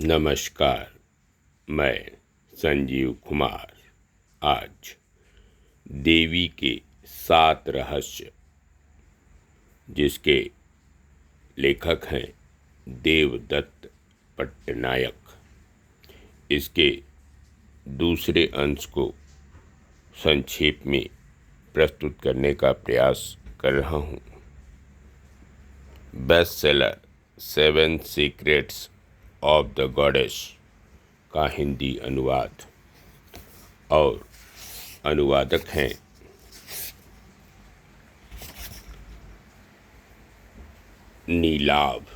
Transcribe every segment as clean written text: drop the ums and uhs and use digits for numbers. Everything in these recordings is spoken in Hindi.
नमस्कार। मैं संजीव कुमार आज देवी के 7 रहस्य, जिसके लेखक हैं देवदत्त पट्टनायक, इसके दूसरे अंश को संक्षेप में प्रस्तुत करने का प्रयास कर रहा हूँ। Best seller 7 secrets of the goddess का हिंदी अनुवाद, और अनुवादक हैं नीलाभ।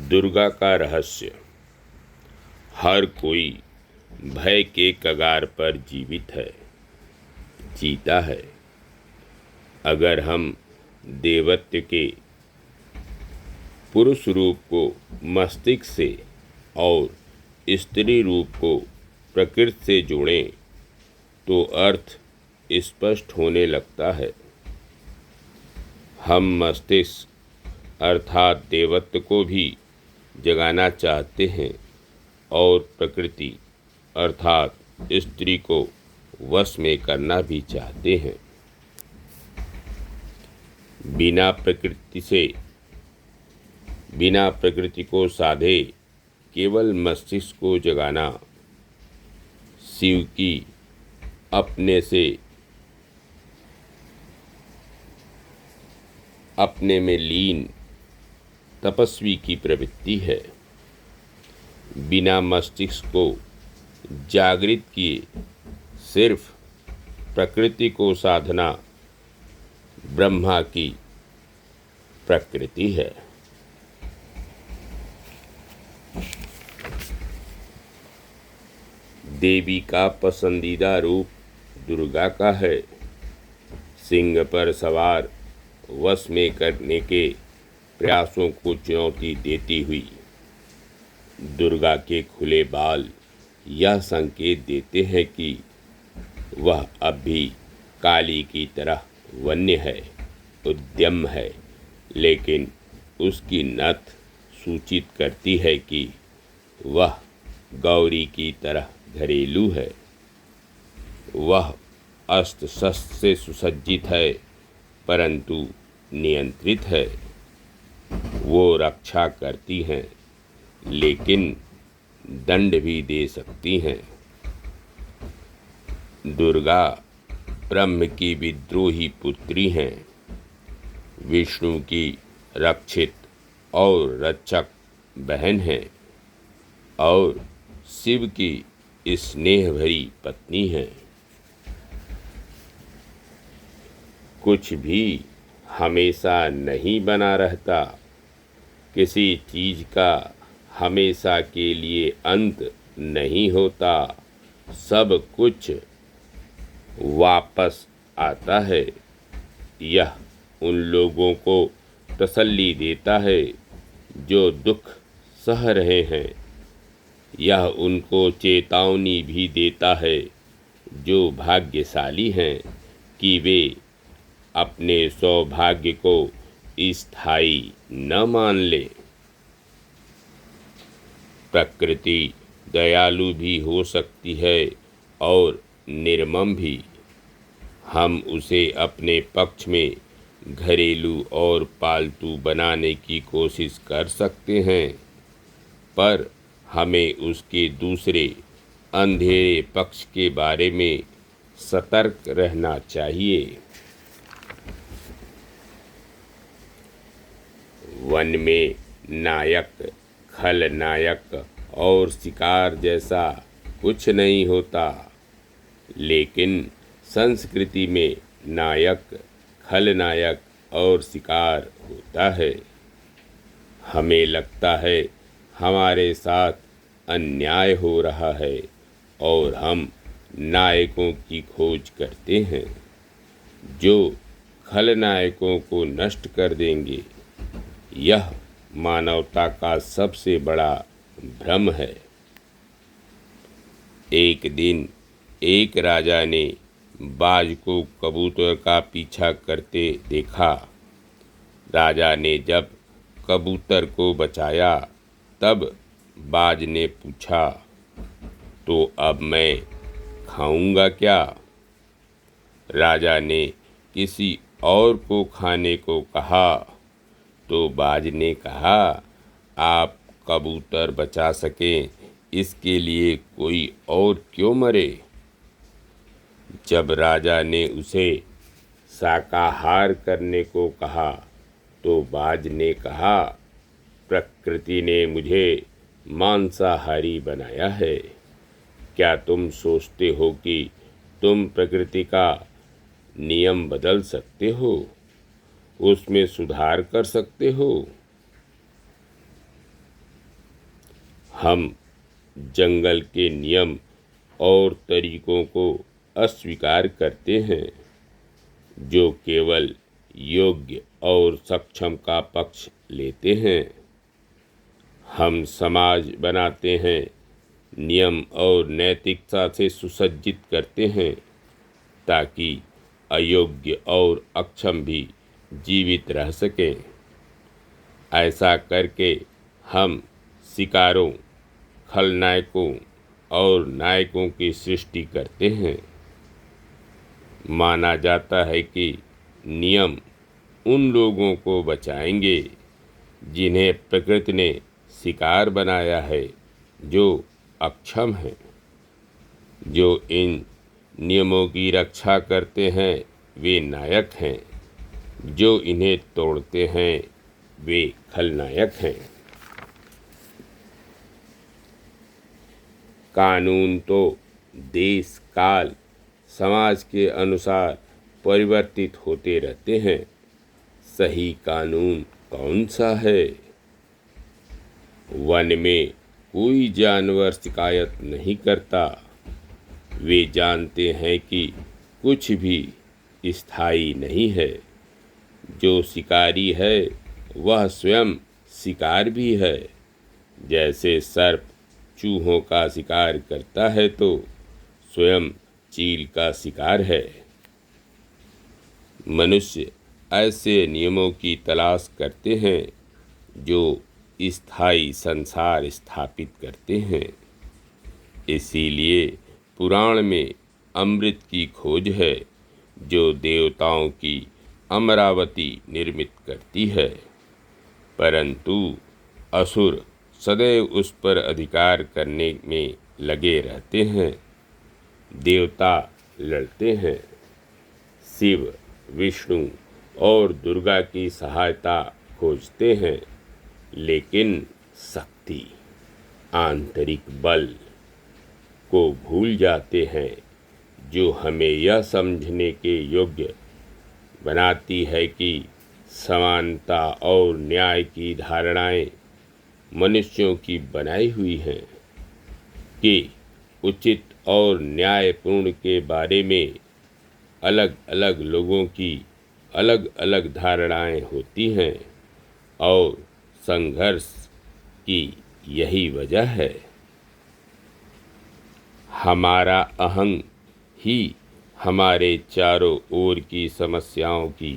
दुर्गा का रहस्य। हर कोई भय के कगार पर जीता है। अगर हम देवत्व के पुरुष रूप को मस्तिष्क से और स्त्री रूप को प्रकृति से जोड़ें तो अर्थ स्पष्ट होने लगता है। हम मस्तिष्क अर्थात देवत्व को भी जगाना चाहते हैं और प्रकृति अर्थात स्त्री को वश में करना भी चाहते हैं। बिना प्रकृति को साधे केवल मस्तिष्क को जगाना शिव की अपने में लीन तपस्वी की प्रवृत्ति है। बिना मस्तिष्क को जागृत किए सिर्फ प्रकृति को साधना ब्रह्मा की प्रकृति है। देवी का पसंदीदा रूप दुर्गा का है। सिंह पर सवार वश में करने के प्रयासों को चुनौती देती हुई दुर्गा के खुले बाल यह संकेत देते हैं कि वह अब भी काली की तरह वन्य है, उद्यम है, लेकिन उसकी नथ सूचित करती है कि वह गौरी की तरह घरेलू है। वह अस्त्र शस्त्र से सुसज्जित है, परंतु नियंत्रित है। वो रक्षा करती हैं, लेकिन दंड भी दे सकती हैं। दुर्गा ब्रह्म की विद्रोही पुत्री हैं, विष्णु की रक्षित और रक्षक बहन हैं और शिव की स्नेह भरी पत्नी हैं। कुछ भी हमेशा नहीं बना रहता। किसी चीज का हमेशा के लिए अंत नहीं होता। सब कुछ वापस आता है। यह उन लोगों को तसल्ली देता है जो दुख सह रहे हैं। यह उनको चेतावनी भी देता है जो भाग्यशाली हैं कि वे अपने सौभाग्य को स्थायी न मान लें। प्रकृति दयालु भी हो सकती है और निर्मम भी। हम उसे अपने पक्ष में घरेलू और पालतू बनाने की कोशिश कर सकते हैं, पर हमें उसके दूसरे अंधेरे पक्ष के बारे में सतर्क रहना चाहिए। वन में नायक, खलनायक और शिकार जैसा कुछ नहीं होता, लेकिन संस्कृति में नायक, खलनायक और शिकार होता है। हमें लगता है हमारे साथ अन्याय हो रहा है और हम नायकों की खोज करते हैं जो खलनायकों को नष्ट कर देंगे। यह मानवता का सबसे बड़ा भ्रम है। एक दिन एक राजा ने बाज को कबूतर का पीछा करते देखा। राजा ने जब कबूतर को बचाया तब बाज ने पूछा, तो अब मैं खाऊंगा क्या? राजा ने किसी और को खाने को कहा तो बाज ने कहा, आप कबूतर बचा सकें इसके लिए कोई और क्यों मरे? जब राजा ने उसे शाकाहार करने को कहा तो बाज ने कहा, प्रकृति ने मुझे मांसाहारी बनाया है। क्या तुम सोचते हो कि तुम प्रकृति का नियम बदल सकते हो, उसमें सुधार कर सकते हो? हम जंगल के नियम और तरीकों को अस्वीकार करते हैं जो केवल योग्य और सक्षम का पक्ष लेते हैं। हम समाज बनाते हैं, नियम और नैतिकता से सुसज्जित करते हैं ताकि अयोग्य और अक्षम भी जीवित रह सकें। ऐसा करके हम शिकारों, खलनायकों और नायकों की सृष्टि करते हैं। माना जाता है कि नियम उन लोगों को बचाएंगे जिन्हें प्रकृति ने शिकार बनाया है, जो अक्षम हैं। जो इन नियमों की रक्षा करते हैं वे नायक हैं, जो इन्हें तोड़ते हैं वे खलनायक हैं। कानून तो देश, काल, समाज के अनुसार परिवर्तित होते रहते हैं। सही कानून कौन सा है? वन में कोई जानवर शिकायत नहीं करता। वे जानते हैं कि कुछ भी स्थायी नहीं है। जो शिकारी है वह स्वयं शिकार भी है। जैसे सर्प चूहों का शिकार करता है तो स्वयं चील का शिकार है। मनुष्य ऐसे नियमों की तलाश करते हैं जो स्थायी संसार स्थापित करते हैं। इसीलिए पुराण में अमृत की खोज है जो देवताओं की अमरावती निर्मित करती है, परंतु असुर सदैव उस पर अधिकार करने में लगे रहते हैं। देवता लड़ते हैं, शिव, विष्णु और दुर्गा की सहायता खोजते हैं, लेकिन शक्ति, आंतरिक बल को भूल जाते हैं जो हमें यह समझने के योग्य बनाती है कि समानता और न्याय की धारणाएं मनुष्यों की बनाई हुई हैं कि उचित और न्यायपूर्ण के बारे में अलग अलग लोगों की अलग अलग धारणाएं होती हैं और संघर्ष की यही वजह है। हमारा अहंग ही हमारे चारों ओर की समस्याओं की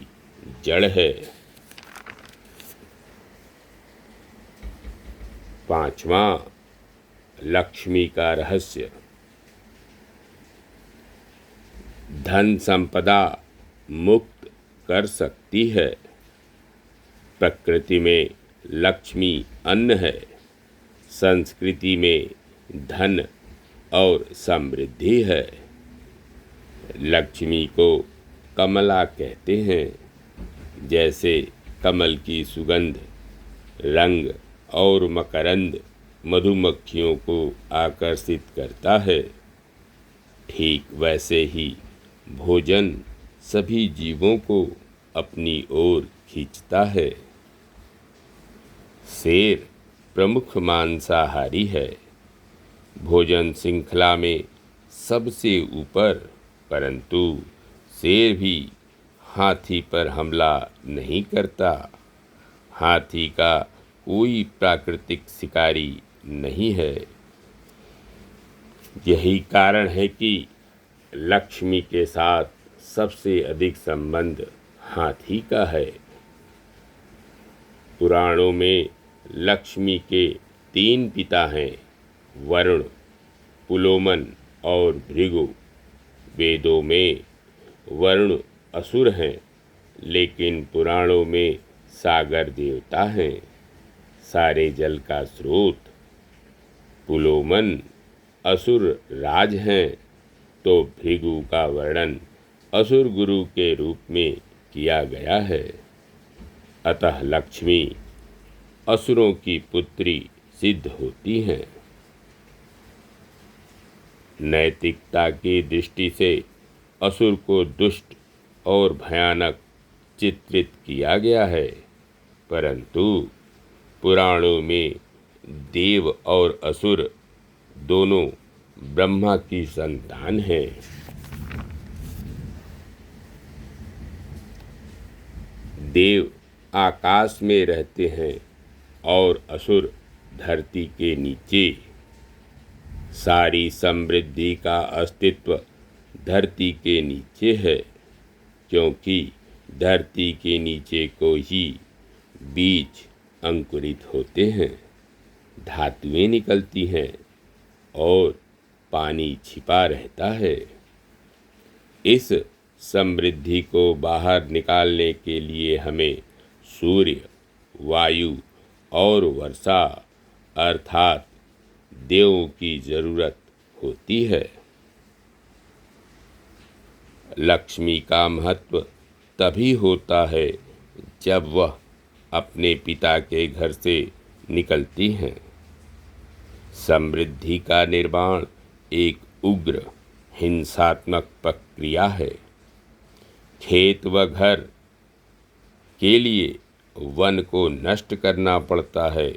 जड़ है। 5वां, लक्ष्मी का रहस्य। धन संपदा मुक्त कर सकती है। प्रकृति में लक्ष्मी अन्न है, संस्कृति में धन और समृद्धि है। लक्ष्मी को कमला कहते हैं। जैसे कमल की सुगंध, रंग और मकरंद मधुमक्खियों को आकर्षित करता है, ठीक वैसे ही भोजन सभी जीवों को अपनी ओर खींचता है। शेर प्रमुख मांसाहारी है, भोजन श्रृंखला में सबसे ऊपर, परंतु शेर भी हाथी पर हमला नहीं करता। हाथी का कोई प्राकृतिक शिकारी नहीं है। यही कारण है कि लक्ष्मी के साथ सबसे अधिक संबंध हाथी का है। पुराणों में लक्ष्मी के 3 पिता हैं, वरुण, पुलोमन और भृगु। वेदों में वरुण असुर हैं, लेकिन पुराणों में सागर देवता हैं, सारे जल का स्रोत। पुलोमन असुर राज हैं, तो भृगु का वर्णन असुर गुरु के रूप में किया गया है। अतः लक्ष्मी असुरों की पुत्री सिद्ध होती हैं। नैतिकता की दृष्टि से असुर को दुष्ट और भयानक चित्रित किया गया है, परंतु पुराणों में देव और असुर दोनों ब्रह्मा की संतान हैं। देव आकाश में रहते हैं और असुर धरती के नीचे। सारी समृद्धि का अस्तित्व धरती के नीचे है, क्योंकि धरती के नीचे को ही बीज अंकुरित होते हैं, धातुएं निकलती हैं और पानी छिपा रहता है। इस समृद्धि को बाहर निकालने के लिए हमें सूर्य, वायु और वर्षा अर्थात देवों की जरूरत होती है। लक्ष्मी का महत्व तभी होता है जब वह अपने पिता के घर से निकलती हैं। समृद्धि का निर्माण एक उग्र हिंसात्मक प्रक्रिया है। खेत व घर के लिए वन को नष्ट करना पड़ता है।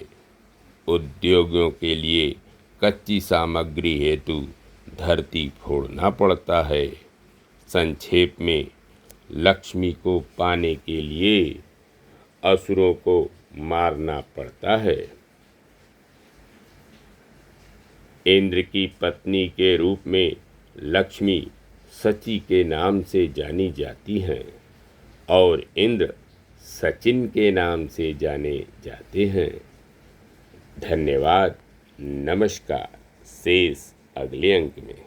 उद्योगों के लिए कच्ची सामग्री हेतु धरती फोड़ना पड़ता है। संक्षेप में, लक्ष्मी को पाने के लिए असुरों को मारना पड़ता है। इंद्र की पत्नी के रूप में लक्ष्मी सची के नाम से जानी जाती हैं और इंद्र सचिन के नाम से जाने जाते हैं। धन्यवाद। नमस्कार। शेष अगले अंक में।